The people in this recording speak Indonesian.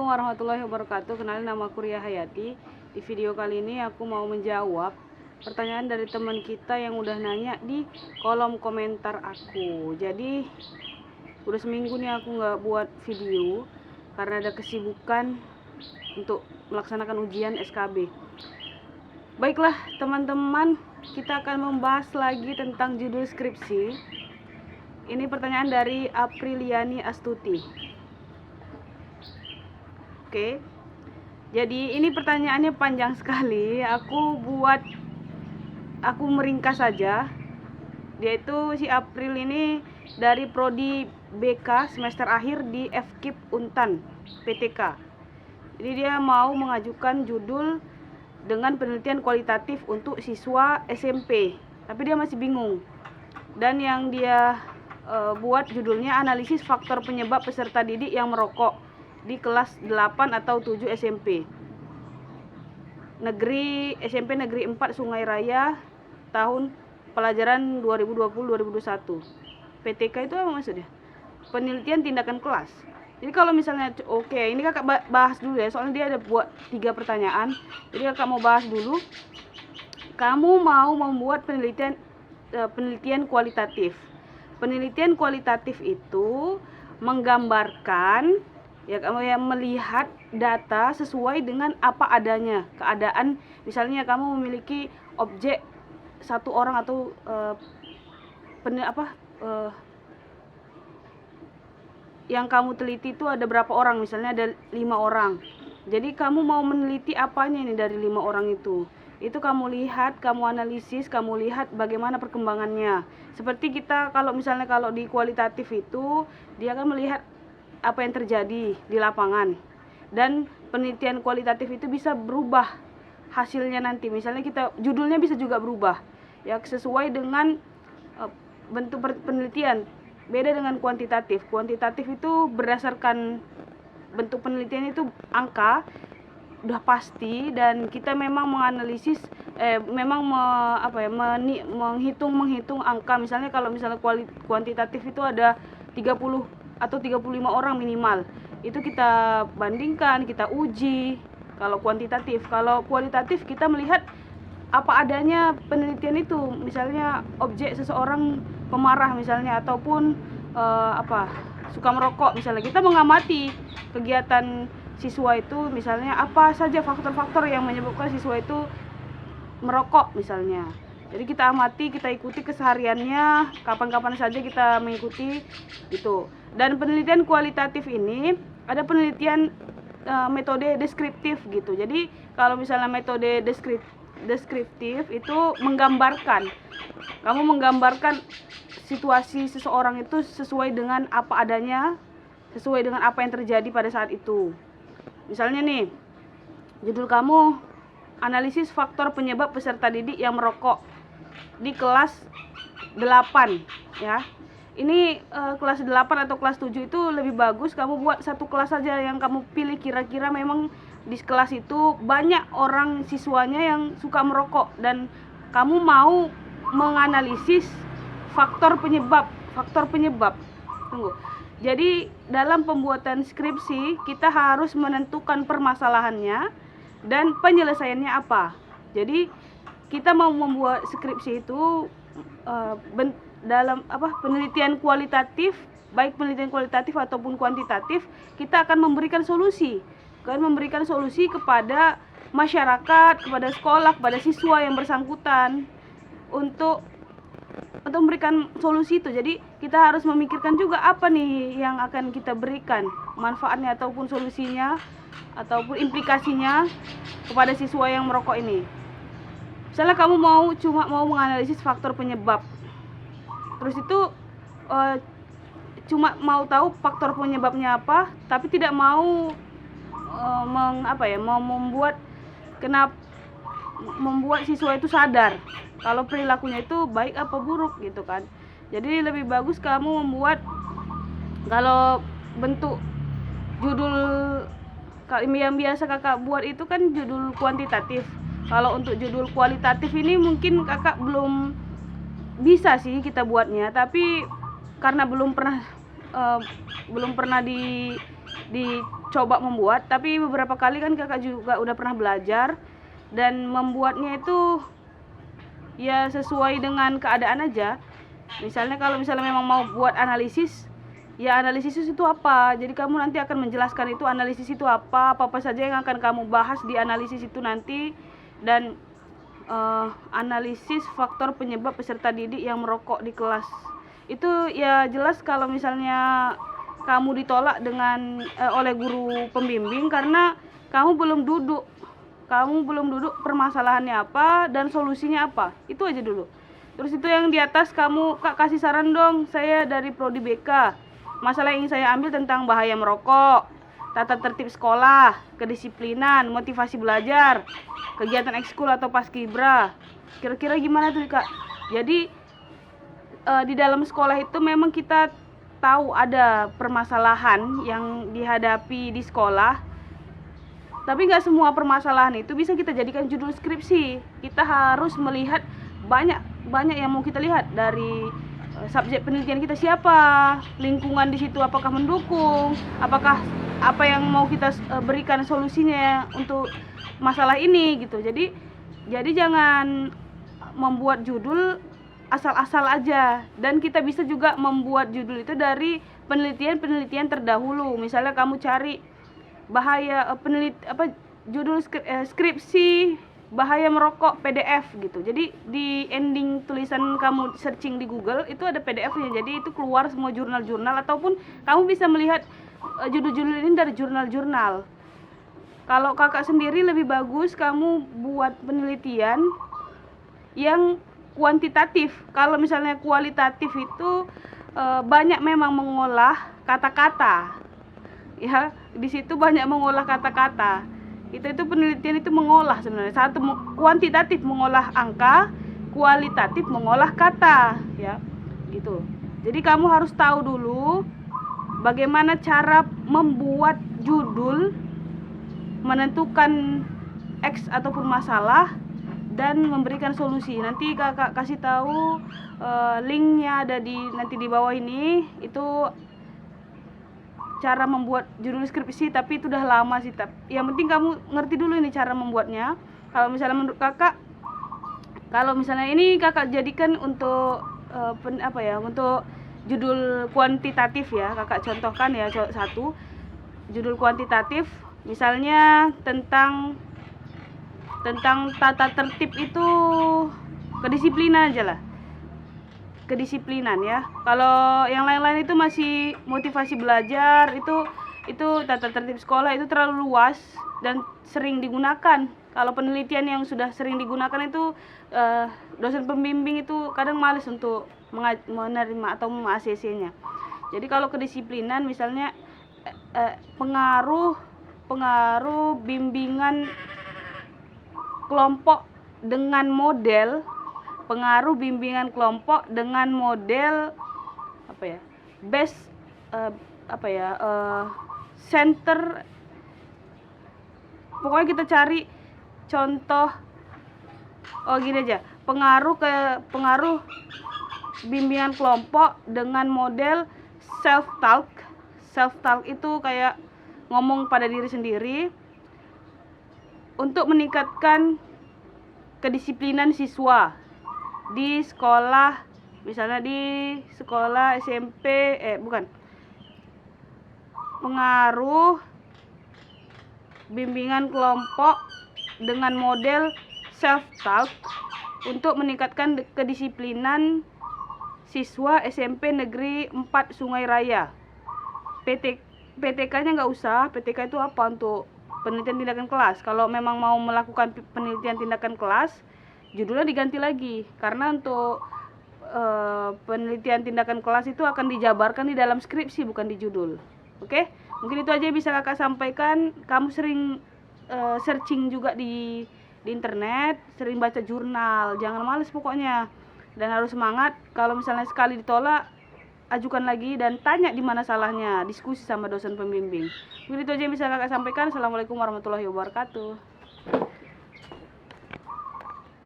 Assalamualaikum warahmatullahi wabarakatuh. Kenalin, nama aku Ria Hayati. Di video kali ini aku mau menjawab pertanyaan dari teman kita yang udah nanya di kolom komentar aku. Jadi udah seminggu nih aku nggak buat video karena ada kesibukan untuk melaksanakan ujian SKB. Baiklah teman-teman, kita akan membahas lagi tentang judul skripsi. Ini pertanyaan dari Apriliani Astuti. Oke, jadi ini pertanyaannya panjang sekali. Aku meringkas saja. Dia itu si April ini dari prodi BK semester akhir di FKIP Untan PTK. Jadi dia mau mengajukan judul dengan penelitian kualitatif untuk siswa SMP, tapi dia masih bingung. Dan yang dia buat judulnya analisis faktor penyebab peserta didik yang merokok di kelas 8 atau 7 SMP SMP Negeri 4 Sungai Raya tahun pelajaran 2020-2021. PTK itu apa maksudnya? Penelitian tindakan kelas. Jadi kalau misalnya oke, ini kakak bahas dulu ya, soalnya dia ada buat 3 pertanyaan. Jadi kakak mau bahas dulu. Kamu mau membuat penelitian kualitatif. Penelitian kualitatif itu menggambarkan ya, kamu yang melihat data sesuai dengan apa adanya keadaan. Misalnya kamu memiliki objek satu orang atau yang kamu teliti itu ada berapa orang, misalnya ada 5 orang. Jadi kamu mau meneliti apanya ini dari 5 orang itu kamu lihat, kamu analisis, kamu lihat bagaimana perkembangannya. Seperti kita kalau di kualitatif itu dia akan melihat apa yang terjadi di lapangan, dan penelitian kualitatif itu bisa berubah hasilnya nanti. Misalnya judulnya bisa juga berubah ya, sesuai dengan bentuk penelitian. Beda dengan kuantitatif. Kuantitatif itu berdasarkan bentuk penelitian itu angka udah pasti, dan kita memang menganalisis menghitung angka. Misalnya kalau kuantitatif itu ada 30 atau 35 orang minimal, itu kita bandingkan, kita uji. Kalau kuantitatif, kalau kualitatif kita melihat apa adanya penelitian itu. Misalnya objek seseorang pemarah misalnya, ataupun suka merokok misalnya, kita mengamati kegiatan siswa itu, misalnya apa saja faktor-faktor yang menyebabkan siswa itu merokok misalnya. Jadi kita amati, kita ikuti kesehariannya, kapan-kapan saja kita mengikuti gitu. Dan penelitian kualitatif ini ada penelitian metode deskriptif gitu. Jadi kalau misalnya metode deskriptif itu menggambarkan, kamu menggambarkan situasi seseorang itu sesuai dengan apa adanya, sesuai dengan apa yang terjadi pada saat itu. Misalnya nih, judul kamu analisis faktor penyebab peserta didik yang merokok di kelas 8 ya. Ini kelas 8 atau kelas 7 itu lebih bagus kamu buat satu kelas saja yang kamu pilih. Kira-kira memang di kelas itu banyak orang siswanya yang suka merokok, dan kamu mau menganalisis faktor penyebab. Tunggu. Jadi dalam pembuatan skripsi kita harus menentukan permasalahannya dan penyelesaiannya apa. Jadi kita mau membuat skripsi itu dalam penelitian kualitatif, baik penelitian kualitatif ataupun kuantitatif, kita akan memberikan solusi kepada masyarakat, kepada sekolah, kepada siswa yang bersangkutan untuk memberikan solusi itu. Jadi kita harus memikirkan juga apa nih yang akan kita berikan manfaatnya ataupun solusinya ataupun implikasinya kepada siswa yang merokok ini. Misalnya kamu cuma mau menganalisis faktor penyebab, terus itu cuma mau tahu faktor penyebabnya apa, tapi tidak mau membuat siswa itu sadar kalau perilakunya itu baik apa buruk gitu kan. Jadi lebih bagus kamu membuat, kalau bentuk judul yang biasa kakak buat itu kan judul kuantitatif. Kalau untuk judul kualitatif ini mungkin kakak belum bisa sih kita buatnya, tapi karena belum pernah dicoba membuat, tapi beberapa kali kan kakak juga udah pernah belajar dan membuatnya itu ya sesuai dengan keadaan aja. Misalnya kalau misalnya memang mau buat analisis, ya analisis itu apa, jadi kamu nanti akan menjelaskan itu analisis itu apa saja yang akan kamu bahas di analisis itu nanti. Dan analisis faktor penyebab peserta didik yang merokok di kelas itu ya jelas kalau misalnya kamu ditolak dengan oleh guru pembimbing karena kamu belum duduk permasalahannya apa dan solusinya apa, itu aja dulu. Terus itu yang di atas kamu Kak kasih saran dong, saya dari Prodi BK, masalah yang ingin saya ambil tentang bahaya merokok, tata tertib sekolah, kedisiplinan, motivasi belajar, kegiatan ekskul atau paskibra. Kira-kira gimana tuh Kak? Jadi di dalam sekolah itu memang kita tahu ada permasalahan yang dihadapi di sekolah, tapi nggak semua permasalahan itu bisa kita jadikan judul skripsi. Kita harus melihat banyak yang mau kita lihat dari subjek penelitian kita siapa, lingkungan di situ apakah mendukung, apakah apa yang mau kita berikan solusinya untuk masalah ini gitu. Jadi jangan membuat judul asal-asal aja, dan kita bisa juga membuat judul itu dari penelitian terdahulu. Misalnya kamu cari bahaya judul skripsi bahaya merokok PDF gitu. Jadi di ending tulisan kamu searching di Google itu ada PDF-nya. Jadi itu keluar semua jurnal-jurnal, ataupun kamu bisa melihat judul-judul ini dari jurnal-jurnal. Kalau kakak sendiri lebih bagus kamu buat penelitian yang kuantitatif. Kalau misalnya kualitatif itu banyak memang mengolah kata-kata. Ya, di situ banyak mengolah kata-kata. Itu penelitian itu mengolah sebenarnya. Satu kuantitatif mengolah angka, kualitatif mengolah kata, ya. Gitu. Jadi kamu harus tahu dulu bagaimana cara membuat judul, menentukan X ataupun masalah, dan memberikan solusi. Nanti kakak kasih tahu linknya ada nanti di bawah ini. Itu cara membuat judul skripsi, tapi itu udah lama sih. Yang penting kamu ngerti dulu ini cara membuatnya. Kalau misalnya menurut kakak, kalau misalnya ini kakak jadikan untuk untuk judul kuantitatif ya, kakak contohkan ya satu judul kuantitatif, misalnya tentang tata tertib itu kedisiplinan aja lah. Kedisiplinan ya. Kalau yang lain-lain itu masih motivasi belajar, itu tata tertib sekolah, itu terlalu luas dan sering digunakan. Kalau penelitian yang sudah sering digunakan itu dosen pembimbing itu kadang malas untuk menerima atau meng-ACC-nya. Jadi kalau kedisiplinan misalnya pengaruh bimbingan kelompok dengan model center. Pokoknya kita cari contoh gini aja, pengaruh bimbingan kelompok dengan model self talk itu kayak ngomong pada diri sendiri untuk meningkatkan kedisiplinan siswa di sekolah, misalnya di sekolah SMP, pengaruh bimbingan kelompok dengan model self-talk untuk meningkatkan kedisiplinan siswa SMP Negeri 4 Sungai Raya. PTK-nya nggak usah. PTK itu apa? Untuk penelitian tindakan kelas. Kalau memang mau melakukan penelitian tindakan kelas, judulnya diganti lagi, karena untuk penelitian tindakan kelas itu akan dijabarkan di dalam skripsi, bukan di judul. Oke? Mungkin itu aja yang bisa kakak sampaikan. Kamu sering searching juga di internet, sering baca jurnal, jangan males pokoknya, dan harus semangat. Kalau misalnya sekali ditolak, ajukan lagi dan tanya di mana salahnya, diskusi sama dosen pembimbing. Mungkin itu aja yang bisa kakak sampaikan. Assalamualaikum warahmatullahi wabarakatuh.